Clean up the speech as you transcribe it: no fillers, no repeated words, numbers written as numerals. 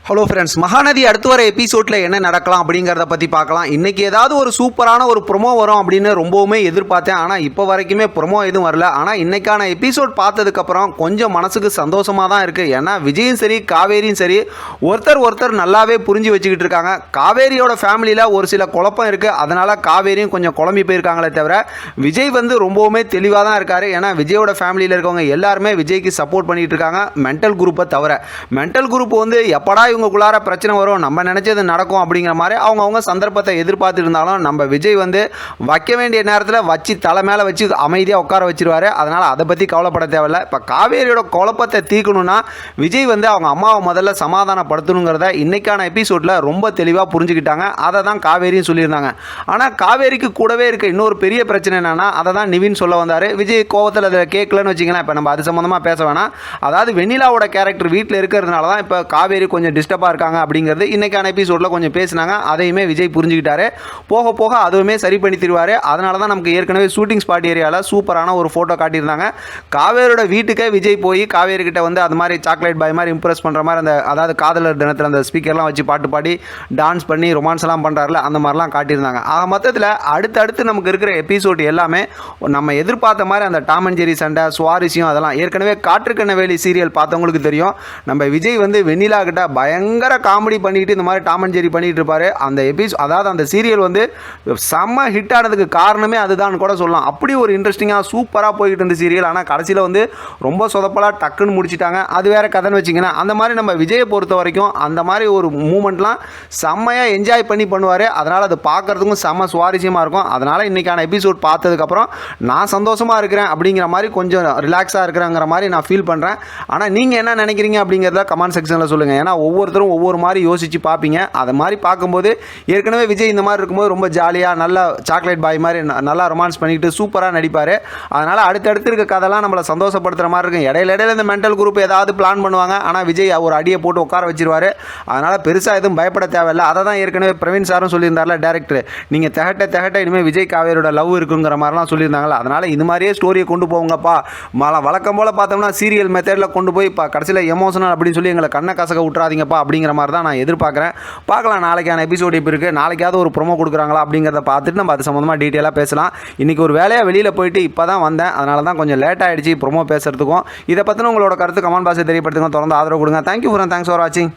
Hello friends, Mahanadi அடுத்து வர எபிசோடில் என்ன நடக்கலாம் அப்படிங்கிறத பற்றி பார்க்கலாம். இன்றைக்கி ஏதாவது ஒரு சூப்பரான ஒரு ப்ரொமோ வரும் அப்படின்னு ரொம்பவுமே எதிர்பார்த்தேன். ஆனால் இப்போ வரைக்குமே ப்ரொமோ எதுவும் வரல. ஆனால் இன்றைக்கான எபிசோட் பார்த்ததுக்கப்புறம் கொஞ்சம் மனசுக்கு சந்தோஷமாக தான் இருக்குது. ஏன்னா விஜயும் சரி காவேரியும் சரி ஒருத்தர் நல்லாவே புரிஞ்சு வச்சுக்கிட்டு இருக்காங்க. காவேரியோட ஃபேமிலியில் ஒரு சில குழப்பம் இருக்குது. அதனால் காவேரியும் கொஞ்சம் குழம்பி போயிருக்காங்களே தவிர விஜய் ரொம்பவுமே தெளிவாக தான் இருக்கார். ஏன்னா விஜயோட ஃபேமிலியில் இருக்கவங்க எல்லாருமே விஜய்க்கு சப்போர்ட் பண்ணிகிட்டு இருக்காங்க. மென்டல் குரூப்பை தவிர மென்டல் குரூப் எப்படா இவங்களுக்குள்ளார பிரச்சனை வரும், நம்ம நினைச்சது நடக்கும் அப்படிங்கிற மாதிரி அவங்க சந்தர்ப்பத்தை எதிர்பார்த்து இருந்தாலும் நம்ம விஜய் வைக்க வேண்டிய நேரத்தில் வச்சு தலை மேலே வச்சு அமைதியாக உட்கார வச்சிருவாரு. அதனால் அதை பற்றி கவலைப்பட தேவையில்லை. இப்போ காவேரியோட குழப்பத்தை தீர்க்கணும்னா விஜய் அவங்க அம்மாவை முதல்ல சமாதானப்படுத்தணுங்கிறத இன்னைக்கான எபிசோடில் ரொம்ப தெளிவாக புரிஞ்சுக்கிட்டாங்க. அதை தான் காவேரியும் சொல்லியிருந்தாங்க. ஆனால் காவேரிக்கு கூடவே இருக்க இன்னொரு பெரிய பிரச்சனை என்னன்னா, அதை தான் நிவின் சொல்ல வந்தார். விஜய் கோவத்தில் அதை கேட்கலன்னு வச்சிங்களேன். இப்போ நம்ம அது சம்மந்தமாக பேச வேணாம். அதாவது வெண்ணிலாவோட கேரக்டர் வீட்டில் இருக்கிறதுனால தான் இப்போ காவேரி கொஞ்சம் டிஸ்டர்பாக இருக்காங்க அப்படிங்கிறது இன்றைக்கான எபிசோடில் கொஞ்சம் பேசினாங்க. அதையுமே விஜய் புரிஞ்சுக்கிட்டாரு. போக போக அதுவுமே சரி பண்ணி தருவார். அதனால தான் நமக்கு ஏற்கனவே ஷூட்டிங் ஸ்பாட் ஏரியாவில் சூப்பரான ஒரு ஃபோட்டோ காட்டியிருந்தாங்க. காவேரியோட வீட்டுக்கே விஜய் போய் காவேரி கிட்ட அது மாதிரி சாக்லேட் பாய் மாதிரி இம்ப்ரெஸ் பண்ணுற மாதிரி அதாவது காதலர் தினத்தில் அந்த ஸ்பீக்கர்லாம் வச்சு பாட்டு பாடி டான்ஸ் பண்ணி ரொமான்ஸ் எல்லாம் பண்ணுறாருல, அந்த மாதிரிலாம் காட்டியிருந்தாங்க. ஆக மொத்தத்தில் அடுத்தடுத்து நமக்கு இருக்கிற எபிசோட் எல்லாமே நம்ம எதிர்பார்த்த மாதிரி அந்த டாம் அண்ட் ஜெரி சண்டை சுவாரஸ்யம் அதெல்லாம் ஏற்கனவே காற்றுக்கண்ணவேலி சீரியல் பார்த்தவங்களுக்கு தெரியும். நம்ம விஜய் வெண்ணிலா கிட்ட பயங்கர காமெடி பண்ணிட்டு இந்த மாதிரி டாம் அண்ட் ஜெரி பண்ணிட்டு இருப்பாரு. அந்த அதாவது அந்த சீரியல் செம்ம ஹிட் ஆனதுக்கு காரணமே அதுதான் கூட சொல்லலாம். அப்படி ஒரு இன்ட்ரெஸ்டிங்காக சூப்பராக போய்கிட்டு இருந்த சீரியல். ஆனால் கடைசியில் ரொம்ப சொதப்பலாக டக்குன்னு முடிச்சிட்டாங்க. அது வேற கதைன்னு வச்சிங்கன்னா, அந்த மாதிரி நம்ம விஜயை பொறுத்த வரைக்கும் அந்த மாதிரி ஒரு மூமெண்ட்லாம் செம்மையாக என்ஜாய் பண்ணி பண்ணுவார். அதனால் அது பார்க்குறதுக்கும் செம்ம சுவாரஸ்யமாக இருக்கும். அதனால் இன்றைக்கான எபிசோட் பார்த்ததுக்கப்புறம் நான் சந்தோஷமாக இருக்கிறேன் அப்படிங்கிற மாதிரி கொஞ்சம் ரிலாக்ஸாக இருக்கிறேங்கிற மாதிரி நான் ஃபீல் பண்ணுறேன். ஆனால் நீங்கள் என்ன நினைக்கிறீங்க அப்படிங்கிறத கமெண்ட் செக்ஷனில் சொல்லுங்கள். ஏன்னா ஒவ்வொருத்தரும் ஒவ்வொரு மாதிரி யோசித்து பார்ப்பீங்க. அதை மாதிரி பார்க்கும்போது ஏற்கனவே விஜய் இந்த மாதிரி இருக்கும்போது ரொம்ப ஜாலியாக நல்லா சாக்லேட் பாய் மாதிரி நல்லா ரொமான்ஸ் பண்ணிக்கிட்டு சூப்பராக நடிப்பார். அதனால் அடுத்தடுத்து இருக்க கதைலாம் நம்மளை சந்தோஷப்படுத்துகிற மாதிரி இருக்கும். இடையில இந்த மென்டல் குரூப் ஏதாவது பிளான் பண்ணுவாங்க. ஆனால் விஜய் ஒரு அடியை போட்டு உட்கார வச்சிருவார். அதனால் பெருசாக எதுவும் பயப்பட தேவையில்லை. அதை தான் ஏற்கனவே பிரவீன் சாரும் சொல்லியிருந்தார்ல டேரக்டர், நீங்கள் திகட்ட இனிமேல் விஜய் காவேரியோட லவ் இருக்குங்கிற மாதிரிலாம் சொல்லியிருந்தாங்களா. அதனால் இது மாதிரியே ஸ்டோரியை கொண்டு போங்கப்பா. வழக்கம் போல் பார்த்தோம்னா சீரியல் மெத்தடில் கொண்டு போய் இப்போ கடைசியில் எமோஷனல் அப்படின்னு சொல்லி எங்களை கண்ணை கசக்க விட்றாதீங்கப்பா அப்படிங்கிற மாதிரி தான் நான் எதிர்பார்க்குறேன். பார்க்கலாம் நாளைக்கான எபிசோடு இப்போ இருக்குது. நாளைக்காவது ஒரு ப்ரோமோ கொடுக்குறாங்களா அப்படிங்கிறத பார்த்துட்டு நம்ம அது சம்மந்தமாக டீட்டெயிலாக பேசலாம். இன்றைக்கி ஒரு வேலையாக வெளியில் போயிட்டு இப்போ தான் வந்தேன். அதனால தான் கொஞ்சம் லேட் ஆகிடுச்சு ப்ரோமோ பேசுகிறதுக்கும். இதை பற்றின உங்களோட கருத்து கமெண்ட் பாக்ஸில் தெரியப்படுத்துங்க. தொடர்ந்து ஆதரவு கொடுங்க. தேங்க்யூ ஃபார் வாட்சிங்.